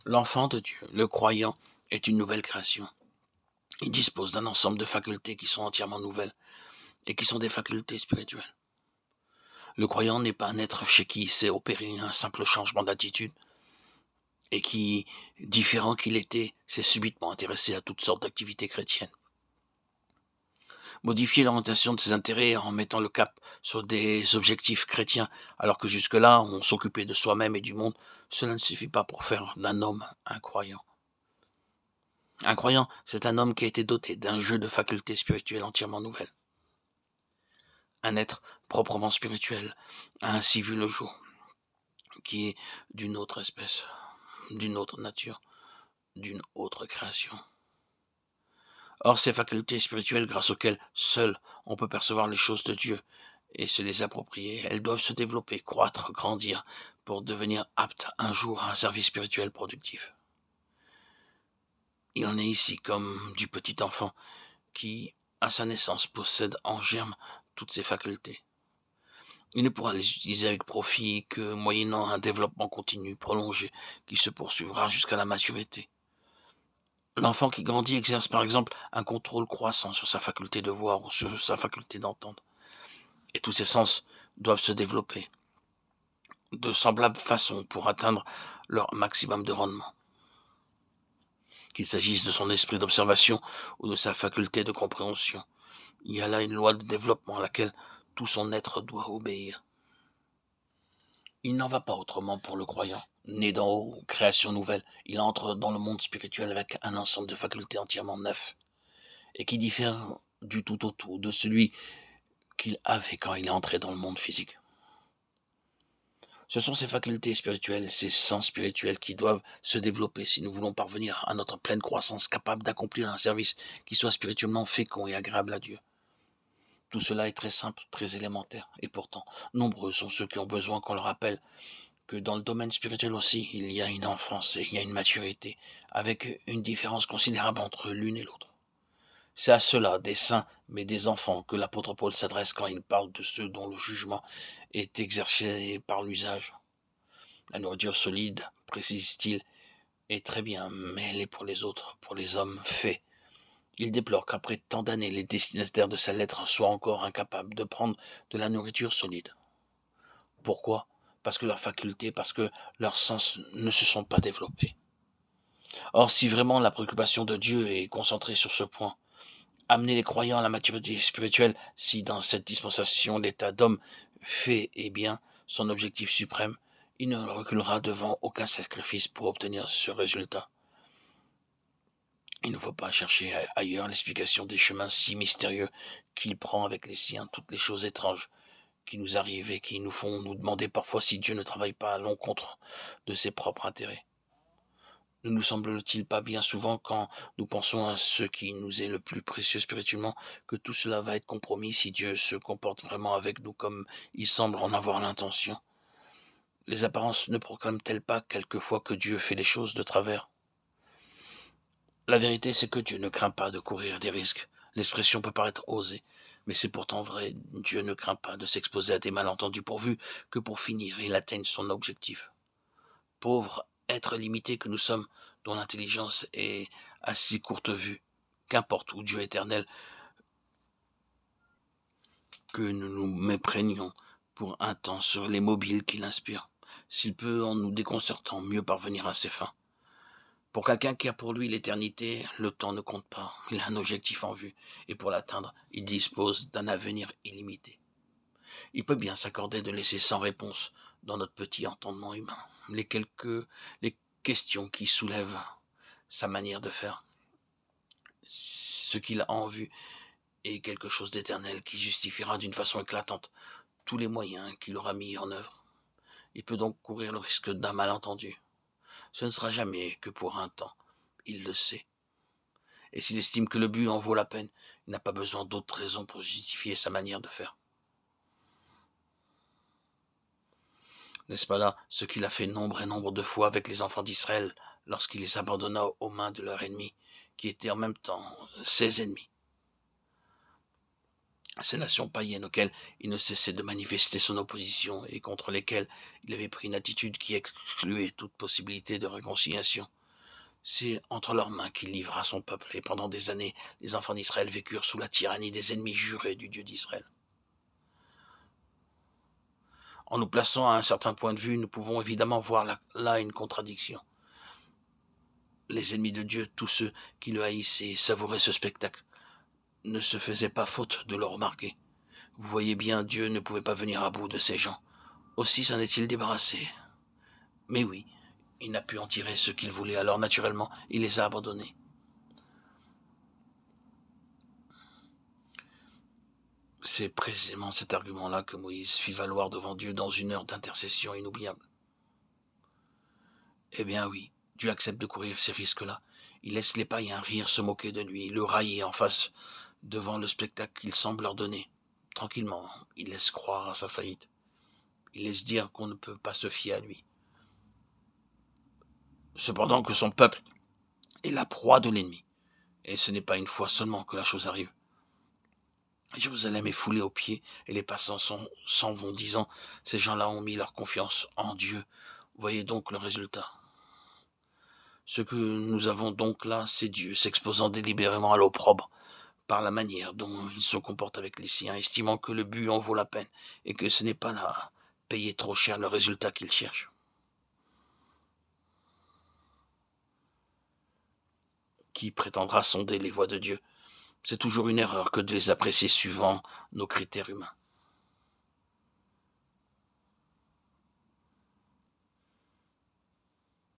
L'enfant de Dieu, le croyant, est une nouvelle création. Il dispose d'un ensemble de facultés qui sont entièrement nouvelles et qui sont des facultés spirituelles. Le croyant n'est pas un être chez qui s'est opéré un simple changement d'attitude et qui, différent qu'il était, s'est subitement intéressé à toutes sortes d'activités chrétiennes. Modifier l'orientation de ses intérêts en mettant le cap sur des objectifs chrétiens, alors que jusque-là, on s'occupait de soi-même et du monde, cela ne suffit pas pour faire d'un homme un croyant. Un croyant, c'est un homme qui a été doté d'un jeu de facultés spirituelles entièrement nouvelles. Un être proprement spirituel a ainsi vu le jour, qui est d'une autre espèce, d'une autre nature, d'une autre création. Or, ces facultés spirituelles grâce auxquelles seul on peut percevoir les choses de Dieu et se les approprier, elles doivent se développer, croître, grandir pour devenir aptes un jour à un service spirituel productif. Il en est ici comme du petit enfant qui, à sa naissance, possède en germe toutes ses facultés. Il ne pourra les utiliser avec profit que moyennant un développement continu, prolongé, qui se poursuivra jusqu'à la maturité. L'enfant qui grandit exerce par exemple un contrôle croissant sur sa faculté de voir ou sur sa faculté d'entendre. Et tous ses sens doivent se développer de semblable façon pour atteindre leur maximum de rendement. Qu'il s'agisse de son esprit d'observation ou de sa faculté de compréhension, il y a là une loi de développement à laquelle tout son être doit obéir. Il n'en va pas autrement pour le croyant. Né d'en haut, création nouvelle, il entre dans le monde spirituel avec un ensemble de facultés entièrement neuf et qui diffère du tout au tout de celui qu'il avait quand il est entré dans le monde physique. Ce sont ces facultés spirituelles, ces sens spirituels qui doivent se développer si nous voulons parvenir à notre pleine croissance, capable d'accomplir un service qui soit spirituellement fécond et agréable à Dieu. Tout cela est très simple, très élémentaire, et pourtant, nombreux sont ceux qui ont besoin qu'on leur rappelle que dans le domaine spirituel aussi, il y a une enfance et il y a une maturité, avec une différence considérable entre l'une et l'autre. C'est à ceux-là, des saints, mais des enfants, que l'apôtre Paul s'adresse quand il parle de ceux dont le jugement est exercé par l'usage. La nourriture solide, précise-t-il, est très bien, mais elle est pour les autres, pour les hommes faits. Il déplore qu'après tant d'années, les destinataires de sa lettre soient encore incapables de prendre de la nourriture solide. Pourquoi ? Parce que leurs facultés, parce que leurs sens ne se sont pas développés. Or, si vraiment la préoccupation de Dieu est concentrée sur ce point, amener les croyants à la maturité spirituelle, si dans cette dispensation l'état d'homme fait et bien son objectif suprême, il ne reculera devant aucun sacrifice pour obtenir ce résultat. Il ne faut pas chercher ailleurs l'explication des chemins si mystérieux qu'il prend avec les siens, toutes les choses étranges qui nous arrivent et qui nous font nous demander parfois si Dieu ne travaille pas à l'encontre de ses propres intérêts. Ne nous semble-t-il pas bien souvent, quand nous pensons à ce qui nous est le plus précieux spirituellement, que tout cela va être compromis si Dieu se comporte vraiment avec nous comme il semble en avoir l'intention? Les apparences ne proclament-elles pas quelquefois que Dieu fait les choses de travers? La vérité, c'est que Dieu ne craint pas de courir des risques. L'expression peut paraître osée, mais c'est pourtant vrai. Dieu ne craint pas de s'exposer à des malentendus pourvu que pour finir, il atteigne son objectif. Pauvres êtres limités que nous sommes, dont l'intelligence est à si courte vue, qu'importe où Dieu éternel, que nous nous méprenions pour un temps sur les mobiles qu'il inspire, s'il peut, en nous déconcertant, mieux parvenir à ses fins. Pour quelqu'un qui a pour lui l'éternité, le temps ne compte pas, il a un objectif en vue, et pour l'atteindre, il dispose d'un avenir illimité. Il peut bien s'accorder de laisser sans réponse, dans notre petit entendement humain, les questions qui soulèvent sa manière de faire. Ce qu'il a en vue est quelque chose d'éternel qui justifiera d'une façon éclatante tous les moyens qu'il aura mis en œuvre. Il peut donc courir le risque d'un malentendu. Ce ne sera jamais que pour un temps, il le sait. Et s'il estime que le but en vaut la peine, il n'a pas besoin d'autres raisons pour justifier sa manière de faire. N'est-ce pas là ce qu'il a fait nombre et nombre de fois avec les enfants d'Israël lorsqu'il les abandonna aux mains de leurs ennemis, qui étaient en même temps ses ennemis? Ces nations païennes auxquelles il ne cessait de manifester son opposition et contre lesquelles il avait pris une attitude qui excluait toute possibilité de réconciliation. C'est entre leurs mains qu'il livra son peuple, et pendant des années, les enfants d'Israël vécurent sous la tyrannie des ennemis jurés du Dieu d'Israël. En nous plaçant à un certain point de vue, nous pouvons évidemment voir là une contradiction. Les ennemis de Dieu, tous ceux qui le haïssaient et savouraient ce spectacle, ne se faisaient pas faute de le remarquer. Vous voyez bien, Dieu ne pouvait pas venir à bout de ces gens. Aussi s'en est-il débarrassé. Mais oui, il n'a pu en tirer ce qu'il voulait, alors naturellement, il les a abandonnés. C'est précisément cet argument-là que Moïse fit valoir devant Dieu dans une heure d'intercession inoubliable. Eh bien oui, Dieu accepte de courir ces risques-là. Il laisse les païens rire, se moquer de lui, le railler en face devant le spectacle qu'il semble leur donner. Tranquillement, il laisse croire à sa faillite. Il laisse dire qu'on ne peut pas se fier à lui. Cependant que son peuple est la proie de l'ennemi. Et ce n'est pas une fois seulement que la chose arrive. Jérusalem est foulée aux pieds et les passants s'en vont disant « Ces gens-là ont mis leur confiance en Dieu. » Voyez donc le résultat. Ce que nous avons donc là, c'est Dieu s'exposant délibérément à l'opprobre par la manière dont il se comporte avec les siens, estimant que le but en vaut la peine et que ce n'est pas là payer trop cher le résultat qu'il cherche. Qui prétendra sonder les voies de Dieu? C'est toujours une erreur que de les apprécier suivant nos critères humains.